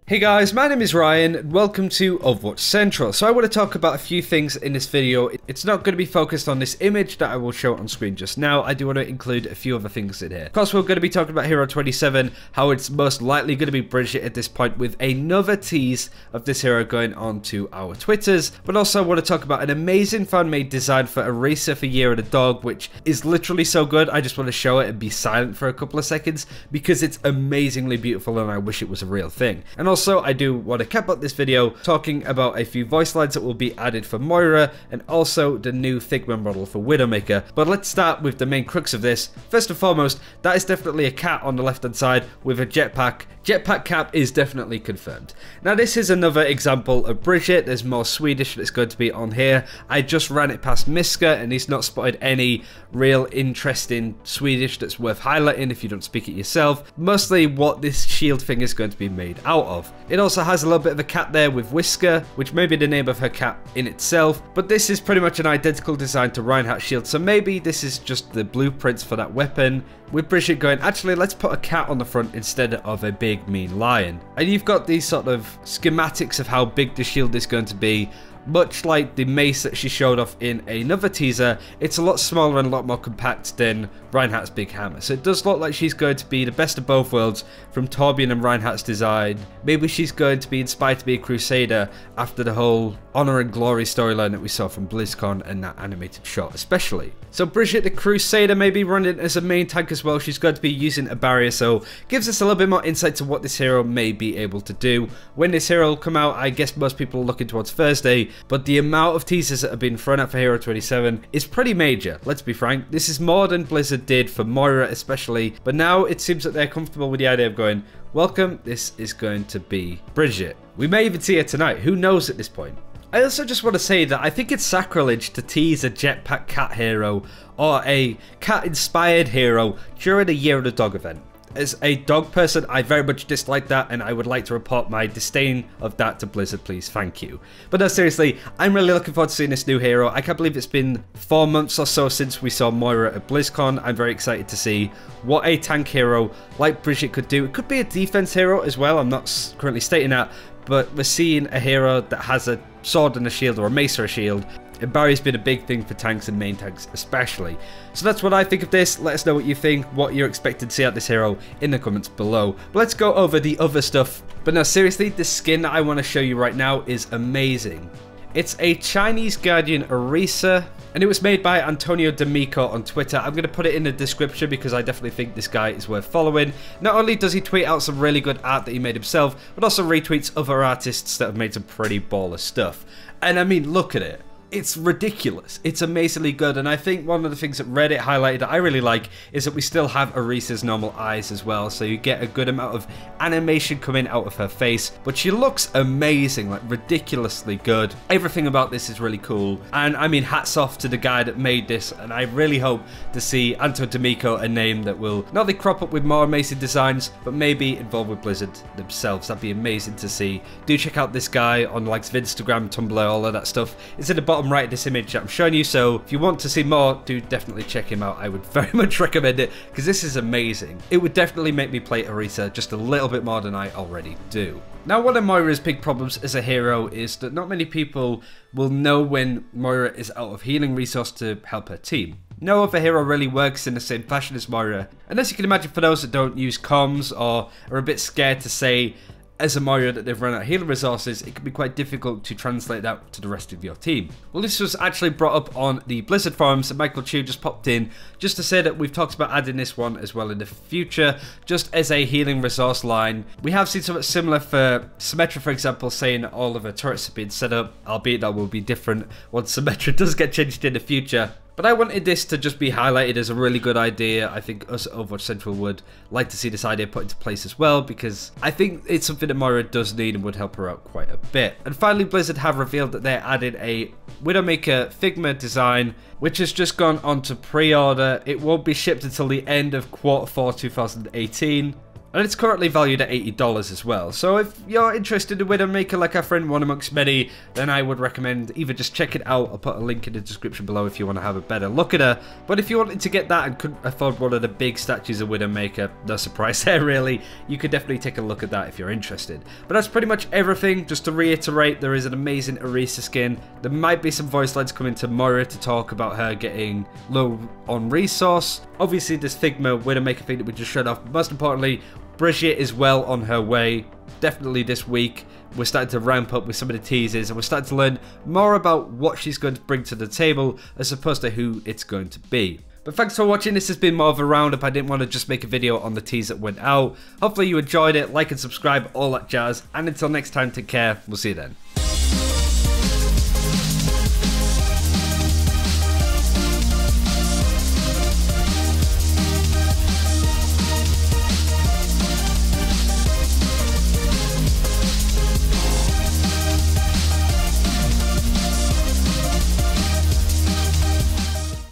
Hey guys, my name is Ryan, and welcome to Overwatch Central. So I want to talk about a few things in this video. It's not going to be focused on this image that I will show on screen just now. I do want to include a few other things in here. Of course, we're going to be talking about Hero 27, how it's most likely going to be Brigitte at this point, with another tease of this hero going on to our Twitters. But also I want to talk about an amazing fan-made design for Orisa for Year of the Dog, which is literally so good. I just want to show it and be silent for a couple of seconds because it's amazingly beautiful and I wish it was a real thing. And also, I do want to cap up this video talking about a few voice lines that will be added for Moira and also the new Figma model for Widowmaker. But let's start with the main crux of this. First and foremost, that is definitely a cat on the left hand side with a jetpack. Jetpack cap is definitely confirmed. Now this is another example of Brigitte. There's more Swedish that's going to be on here. I just ran it past Miska and he's not spotted any real interesting Swedish that's worth highlighting if you don't speak it yourself. Mostly what this shield thing is going to be made out of. It also has a little bit of a cat there with Whisker, which may be the name of her cat in itself, but this is pretty much an identical design to Reinhardt's shield, so maybe this is just the blueprints for that weapon, with Brigitte going, actually let's put a cat on the front instead of a big mean lion. And you've got these sort of schematics of how big the shield is going to be. Much like the mace that she showed off in another teaser, it's a lot smaller and a lot more compact than Reinhardt's big hammer. So it does look like she's going to be the best of both worlds from Torbjorn and Reinhardt's design. Maybe she's going to be inspired to be a Crusader after the whole Honor and Glory storyline that we saw from BlizzCon and that animated shot especially. So Brigitte the Crusader may be running as a main tank as well. She's going to be using a barrier, so gives us a little bit more insight to what this hero may be able to do. When this hero will come out, I guess most people are looking towards Thursday, but the amount of teasers that have been thrown out for Hero 27 is pretty major, let's be frank. This is more than Blizzard did for Moira especially, but now it seems that they're comfortable with the idea of going, welcome, this is going to be Brigitte. We may even see her tonight, who knows at this point. I also just want to say that I think it's sacrilege to tease a jetpack cat hero or a cat-inspired hero during a Year of the Dog event. As a dog person, I very much dislike that, and I would like to report my disdain of that to Blizzard, please, thank you. But no, seriously, I'm really looking forward to seeing this new hero. I can't believe it's been 4 months or so since we saw Moira at BlizzCon. I'm very excited to see what a tank hero like Brigitte could do. It could be a defense hero as well, I'm not currently stating that, but we're seeing a hero that has a sword and a shield, or a mace or a shield. And Barry's been a big thing for tanks and main tanks especially. So that's what I think of this. Let us know what you think, what you're expected to see out this hero in the comments below. But let's go over the other stuff. But no, seriously, the skin that I want to show you right now is amazing. It's a Chinese Guardian Orisa, and it was made by Antonio D'Amico on Twitter. I'm going to put it in the description because I definitely think this guy is worth following. Not only does he tweet out some really good art that he made himself, but also retweets other artists that have made some pretty baller stuff. And I mean, look at it. It's ridiculous. It's amazingly good, and I think one of the things that Reddit highlighted that I really like is that we still have Orisa's normal eyes as well, so you get a good amount of animation coming out of her face, but she looks amazing, like ridiculously good. Everything about this is really cool, and I mean, hats off to the guy that made this, and I really hope to see Anto D'Amico, a name that will not only crop up with more amazing designs, but maybe involved with Blizzard themselves. That'd be amazing to see. Do check out this guy on the likes of Instagram, Tumblr, all of that stuff. It's in the bottom right of this image that I'm showing you, so if you want to see more, do definitely check him out. I would very much recommend it because this is amazing. It would definitely make me play Orisa just a little bit more than I already do. Now, one of Moira's big problems as a hero is that not many people will know when Moira is out of healing resource to help her team. No other hero really works in the same fashion as Moira, and as you can imagine, for those that don't use comms or are a bit scared to say as a Moira that they've run out of healing resources, it can be quite difficult to translate that to the rest of your team. Well, this was actually brought up on the Blizzard forums, and Michael Chu just popped in just to say that we've talked about adding this one as well in the future, just as a healing resource line. We have seen something similar for Symmetra, for example, saying that all of her turrets have been set up, albeit that will be different once Symmetra does get changed in the future. But I wanted this to just be highlighted as a really good idea. I think us at Overwatch Central would like to see this idea put into place as well, because I think it's something that Moira does need and would help her out quite a bit. And finally, Blizzard have revealed that they added a Widowmaker Figma design, which has just gone on to pre-order. It won't be shipped until the end of Q4 2018. And it's currently valued at $80 as well. So if you're interested in Widowmaker like our friend one amongst many, then I would recommend either just check it out. I'll put a link in the description below if you want to have a better look at her. But if you wanted to get that and couldn't afford one of the big statues of Widowmaker, no surprise there really, you could definitely take a look at that if you're interested. But that's pretty much everything. Just to reiterate, there is an amazing Orisa skin. There might be some voice lines coming to Moira to talk about her getting low on resource. Obviously this Figma Widowmaker thing that we just showed off, but most importantly, Brigitte is well on her way. Definitely this week we're starting to ramp up with some of the teases, and we're starting to learn more about what she's going to bring to the table as opposed to who it's going to be. But thanks for watching. This has been more of a roundup. I didn't want to just make a video on the tease that went out. Hopefully you enjoyed it. Like and subscribe, all that jazz. And until next time, take care. We'll see you then.